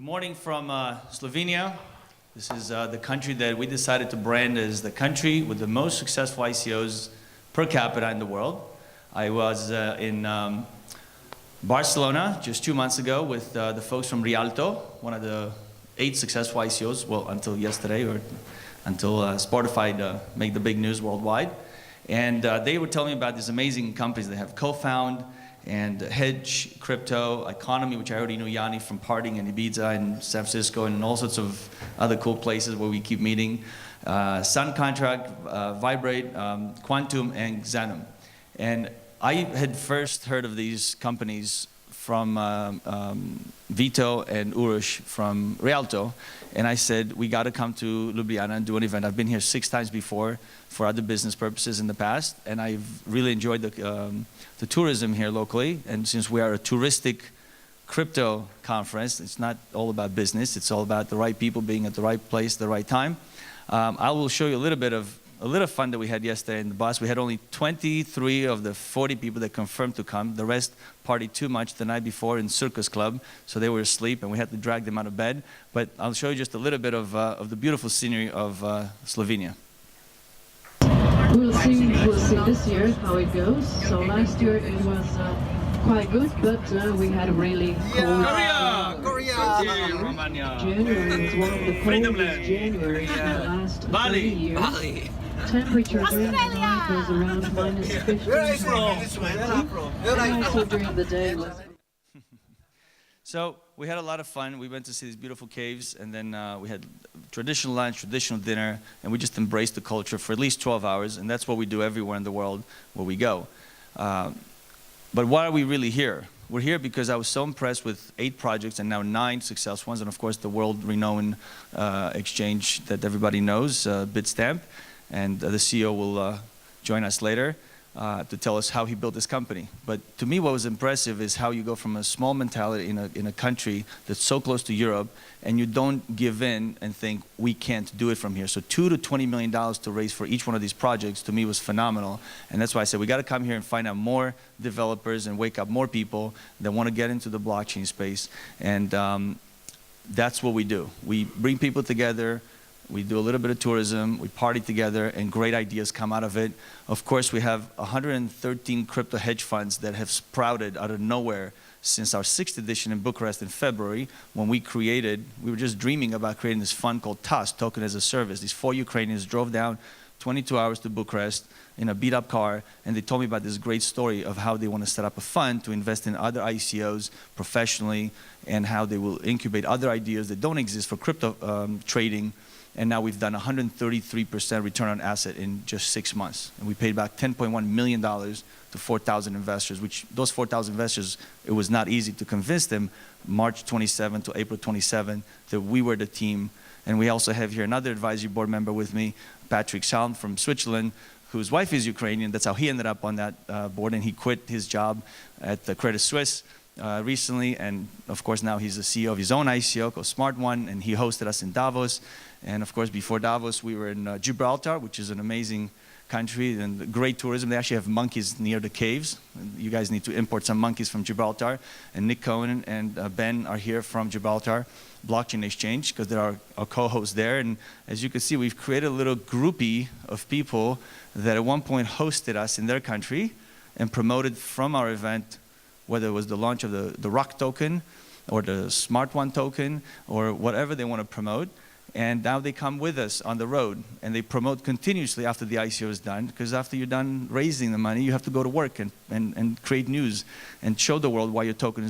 morning from Slovenia. This is the country that we decided to brand as the country with the most successful ICOs per capita in the world. I was in Barcelona just 2 months ago with the folks from Rialto, one of the 8 successful ICOs, well, until yesterday, or until Spotify made the big news worldwide. And they were telling me about these amazing companies they have co-found, and Hedge, Crypto, Economy, which I already knew Yanni from partying in Ibiza and San Francisco and all sorts of other cool places where we keep meeting. Sun Contract, Vibrate, Quantum, and Xanum. And I had first heard of these companies from Vito and Urush from Rialto, and I said, we got to come to Ljubljana and do an event. I've been here 6 times before for other business purposes in the past, and I've really enjoyed the tourism here locally. And since we are a touristic crypto conference, it's not all about business, it's all about the right people being at the right place at the right time. I will show you a little fun that we had yesterday in the bus. We had only 23 of the 40 people that confirmed to come. The rest partied too much the night before in Circus Club, so they were asleep and we had to drag them out of bed. But I'll show you just a little bit of the beautiful scenery of Slovenia. We'll see this year how it goes. So last year it was quite good, but we had a really cold January is one of the coldest Januaries in the last 30 years. Temperature during the night was around -15, and also during the day was... So we had a lot of fun. We went to see these beautiful caves, and then we had traditional lunch, traditional dinner, and we just embraced the culture for at least 12 hours, and that's what we do everywhere in the world where we go. But why are we really here? We're here because I was so impressed with 8 projects and now 9 successful ones, and of course the world-renowned exchange that everybody knows, Bitstamp, and the CEO will join us later to tell us how he built this company. But to me what was impressive is how you go from a small mentality in a country that's so close to Europe, and you don't give in and think we can't do it from here. So $2 to $20 million to raise for each one of these projects to me was phenomenal, and that's why I said we got to come here and find out more developers and wake up more people that want to get into the blockchain space. And that's what we do. We bring people together. We do a little bit of tourism, we party together, and great ideas come out of it. Of course, we have 113 crypto hedge funds that have sprouted out of nowhere since our 6th edition in Bucharest in February, when we were just dreaming about creating this fund called TAS, Token as a Service. These 4 Ukrainians drove down 22 hours to Bucharest in a beat-up car, and they told me about this great story of how they want to set up a fund to invest in other ICOs professionally, and how they will incubate other ideas that don't exist for crypto trading. And now we've done 133% return on asset in just 6 months. And we paid back $10.1 million to 4,000 investors, which those 4,000 investors, it was not easy to convince them March 27 to April 27 that we were the team. And we also have here another advisory board member with me, Patrick Salm from Switzerland, whose wife is Ukrainian. That's how he ended up on that board, and he quit his job at the Credit Suisse recently, and of course now he's the CEO of his own ICO called Smart One, and he hosted us in Davos. And of course before Davos we were in Gibraltar, which is an amazing country and great tourism. They actually have monkeys near the caves. You guys need to import some monkeys from Gibraltar. And Nick Cohen and Ben are here from Gibraltar Blockchain Exchange, because they're our co-hosts there. And as you can see, we've created a little groupie of people that at one point hosted us in their country and promoted from our event, whether it was the launch of the Rock token or the Smart One token or whatever they want to promote. And now they come with us on the road, and they promote continuously after the ICO is done, because after you're done raising the money, you have to go to work and create news and show the world why your token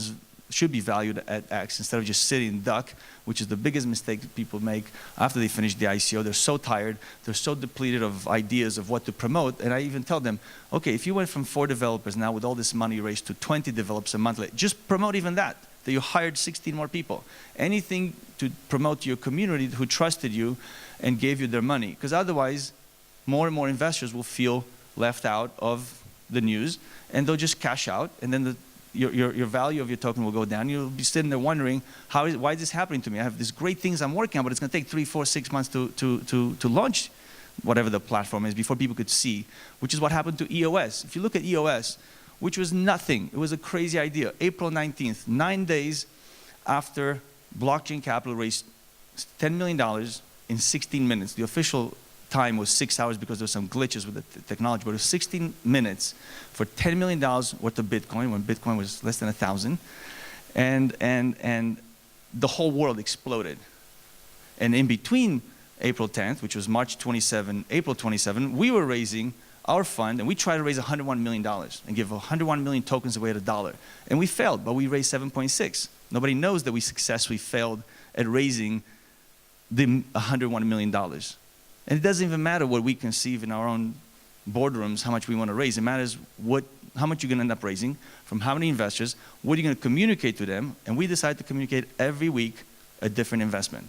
should be valued at X instead of just sitting in duck, which is the biggest mistake that people make after they finish the ICO. They're so tired, they're so depleted of ideas of what to promote. And I even tell them, okay, if you went from 4 developers now with all this money raised to 20 developers a month later, just promote even that you hired 16 more people. Anything to promote your community who trusted you and gave you their money, because otherwise more and more investors will feel left out of the news, and they'll just cash out, and then your value of your token will go down. You'll be sitting there wondering, why is this happening to me? I have these great things I'm working on, but it's going to take 3, 4, 6 months to launch whatever the platform is before people could see, which is what happened to EOS. If you look at EOS, which was nothing, it was a crazy idea. April 19th, 9 days after Blockchain Capital raised $10 million in 16 minutes. The official time was 6 hours because there were some glitches with the technology, but it was 16 minutes for $10 million worth of Bitcoin when Bitcoin was less than 1,000. And the whole world exploded. And in between April 10th, which was March 27, April 27, we were raising our fund, and we tried to raise $101 million and give 101 million tokens away at $1. And we failed, but we raised 7.6. Nobody knows that we successfully failed at raising the $101 million. And it doesn't even matter what we conceive in our own boardrooms, how much we want to raise. It matters how much you're going to end up raising, from how many investors, what are you going to communicate to them. And we decided to communicate every week a different investment.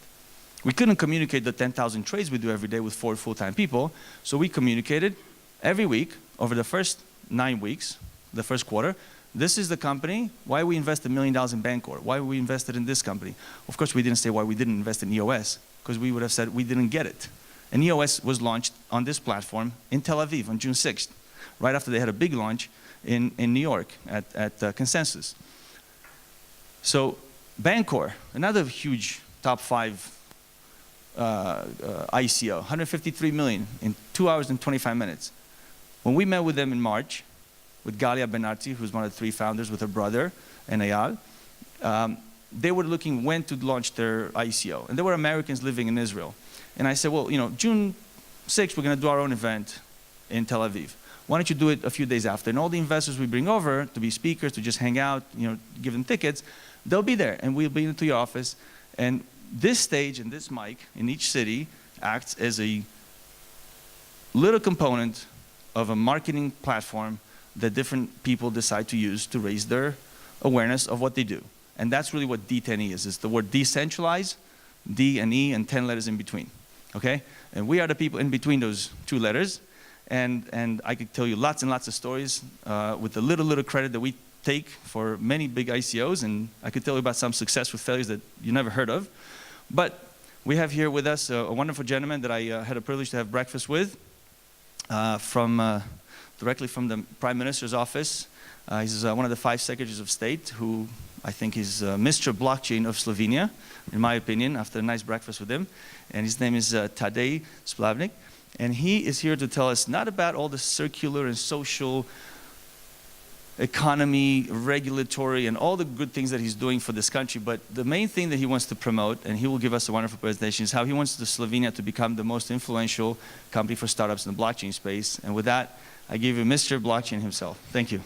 We couldn't communicate the 10,000 trades we do every day with 4 full-time people, so we communicated every week over the first 9 weeks, the first quarter. This is the company, why we invested $1 million in Bancor, why we invested in this company. Of course, we didn't say why we didn't invest in EOS, because we would have said we didn't get it. And EOS was launched on this platform in Tel Aviv on June 6th, right after they had a big launch in New York at Consensus. So Bancor, another huge top 5 ICO, 153 million in 2 hours and 25 minutes. When we met with them in March, with Galia Benarti, who's one of the 3 founders, with her brother and Eyal, they were looking when to launch their ICO. And there were Americans living in Israel. And I said, well, you know, June 6th, we're going to do our own event in Tel Aviv. Why don't you do it a few days after? And all the investors we bring over to be speakers, to just hang out, you know, give them tickets, they'll be there. And we'll be into your office. And this stage and this mic in each city acts as a little component of a marketing platform that different people decide to use to raise their awareness of what they do. And that's really what d10e is. It's the word decentralize, D and E, and 10 letters in between. Okay? And we are the people in between those 2 letters. And I could tell you lots and lots of stories with the little credit that we take for many big ICOs. And I could tell you about some successful failures that you never heard of. But we have here with us a wonderful gentleman that I had a privilege to have breakfast with directly from the Prime Minister's office. He's one of the 5 Secretaries of State who I think is Mr. Blockchain of Slovenia, in my opinion, after a nice breakfast with him. And his name is Tadej Splavnik. And he is here to tell us not about all the circular and social economy, regulatory, and all the good things that he's doing for this country, but the main thing that he wants to promote, and he will give us a wonderful presentation, is how he wants Slovenia to become the most influential company for startups in the blockchain space. And with that, I give you Mr. Blockchain himself. Thank you.